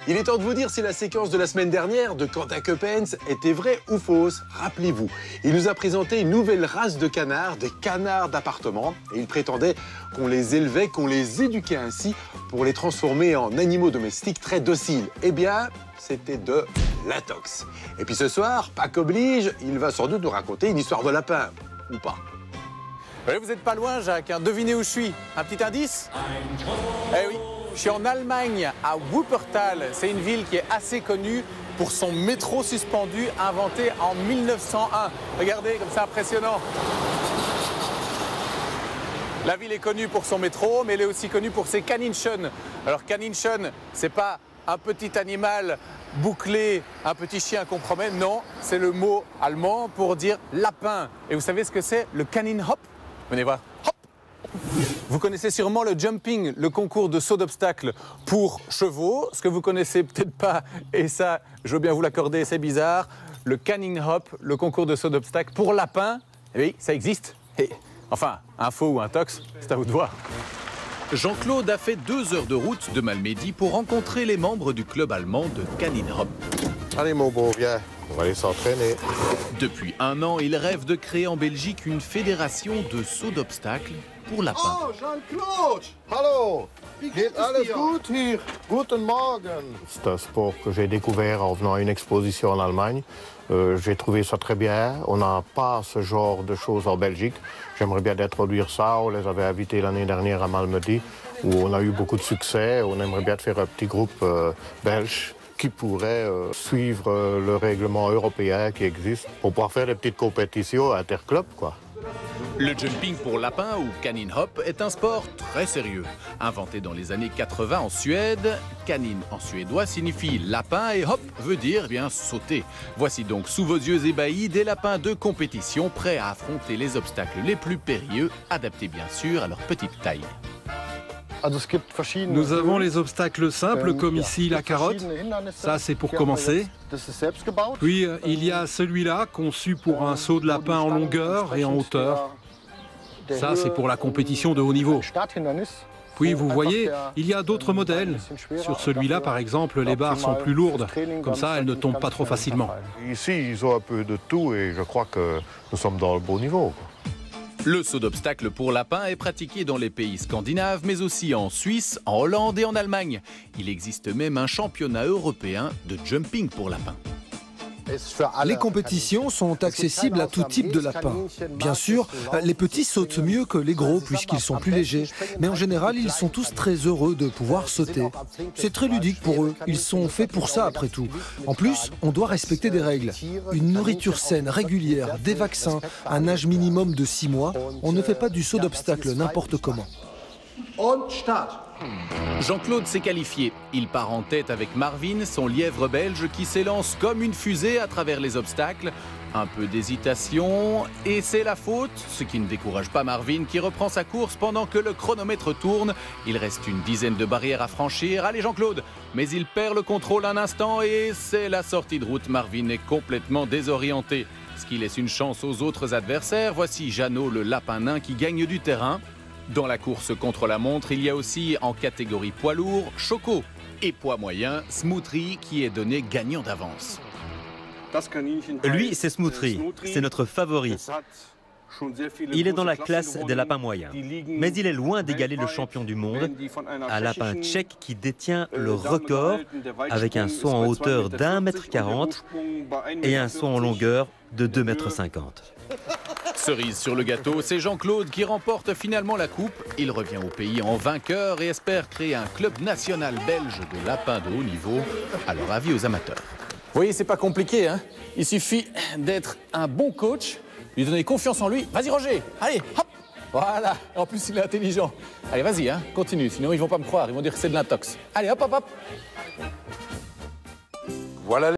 Il est temps de vous dire si la séquence de la semaine dernière de Quentin Coppens était vraie ou fausse. Rappelez-vous, il nous a présenté une nouvelle race de canards, des canards d'appartement. Et il prétendait qu'on les élevait, qu'on les éduquait ainsi pour les transformer en animaux domestiques très dociles. Eh bien, c'était de l'intox. Et puis ce soir, Pâques oblige, il va sans doute nous raconter une histoire de lapin. Ou pas. Vous n'êtes pas loin, Jacques. Hein. Devinez où je suis. Un petit indice? Eh oui, je suis en Allemagne, à Wuppertal. C'est une ville qui est assez connue pour son métro suspendu, inventé en 1901. Regardez, comme c'est impressionnant. La ville est connue pour son métro, mais elle est aussi connue pour ses Kaninchen. Alors Kaninchen, c'est pas un petit animal bouclé, un petit chien qu'on promène, non, c'est le mot allemand pour dire lapin. Et vous savez ce que c'est, le Kaninhop? Venez voir, hop. Vous connaissez sûrement le jumping, le concours de saut d'obstacle pour chevaux. Ce que vous connaissez peut-être pas, et ça, je veux bien vous l'accorder, c'est bizarre, le Kaninhop, le concours de saut d'obstacle pour lapin. Eh oui, ça existe. Et, enfin, un faux ou un tox, c'est à vous de voir. Jean-Claude a fait 2 heures de route de Malmedy pour rencontrer les membres du club allemand de Kaninhop. Allez mon beau, viens, on va aller s'entraîner. Depuis 1 an, il rêve de créer en Belgique une fédération de saut d'obstacles pour lapins. Oh, Jean-Claude! Hallo! Geht alles gut hier? Guten Morgen! C'est un sport que j'ai découvert en venant à une exposition en Allemagne. J'ai trouvé ça très bien. On n'a pas ce genre de choses en Belgique. J'aimerais bien introduire ça. On les avait invités l'année dernière à Malmedy, où on a eu beaucoup de succès. On aimerait bien faire un petit groupe belge qui pourrait suivre le règlement européen qui existe pour pouvoir faire des petites compétitions interclubs, quoi. Le jumping pour lapin ou Kaninhop est un sport très sérieux. Inventé dans les années 80 en Suède, Kanin en suédois signifie lapin et hop veut dire bien sauter. Voici donc sous vos yeux ébahis des lapins de compétition prêts à affronter les obstacles les plus périlleux, adaptés bien sûr à leur petite taille. Nous avons les obstacles simples comme ici la carotte, ça c'est pour commencer. Puis il y a celui-là conçu pour un saut de lapin en longueur et en hauteur. Ça c'est pour la compétition de haut niveau. Puis vous voyez, il y a d'autres modèles. Sur celui-là par exemple, les barres sont plus lourdes, comme ça elles ne tombent pas trop facilement. Ici ils ont un peu de tout et je crois que nous sommes dans le beau niveau, quoi. Le saut d'obstacle pour lapin est pratiqué dans les pays scandinaves, mais aussi en Suisse, en Hollande et en Allemagne. Il existe même un championnat européen de jumping pour lapin. Les compétitions sont accessibles à tout type de lapin. Bien sûr, les petits sautent mieux que les gros puisqu'ils sont plus légers. Mais en général, ils sont tous très heureux de pouvoir sauter. C'est très ludique pour eux. Ils sont faits pour ça après tout. En plus, on doit respecter des règles. Une nourriture saine, régulière, des vaccins, un âge minimum de 6 mois. On ne fait pas du saut d'obstacle n'importe comment. Jean-Claude s'est qualifié. Il part en tête avec Marvin, son lièvre belge qui s'élance comme une fusée à travers les obstacles. Un peu d'hésitation et c'est la faute, ce qui ne décourage pas Marvin qui reprend sa course pendant que le chronomètre tourne. Il reste une dizaine de barrières à franchir. Allez Jean-Claude! Mais il perd le contrôle un instant et c'est la sortie de route. Marvin est complètement désorienté, ce qui laisse une chance aux autres adversaires. Voici Jeannot, le lapin nain qui gagne du terrain. Dans la course contre la montre, il y a aussi en catégorie poids lourd, Choco. Et poids moyen, Smoothie qui est donné gagnant d'avance. Lui, c'est Smoothie. C'est notre favori. Il est dans la classe des lapins moyens. Mais il est loin d'égaler le champion du monde, un lapin tchèque qui détient le record avec un saut en hauteur d'1,40 m et un saut en longueur de 2,50 m. Cerise sur le gâteau, c'est Jean-Claude qui remporte finalement la coupe. Il revient au pays en vainqueur et espère créer un club national belge de lapins de haut niveau. Alors avis aux amateurs. Vous voyez, c'est pas compliqué, hein. Il suffit d'être un bon coach, lui donner confiance en lui. Vas-y Roger, allez, hop. Voilà, en plus il est intelligent. Allez, vas-y, hein, continue, sinon ils vont pas me croire, ils vont dire que c'est de l'intox. Allez, hop, hop, hop. Voilà.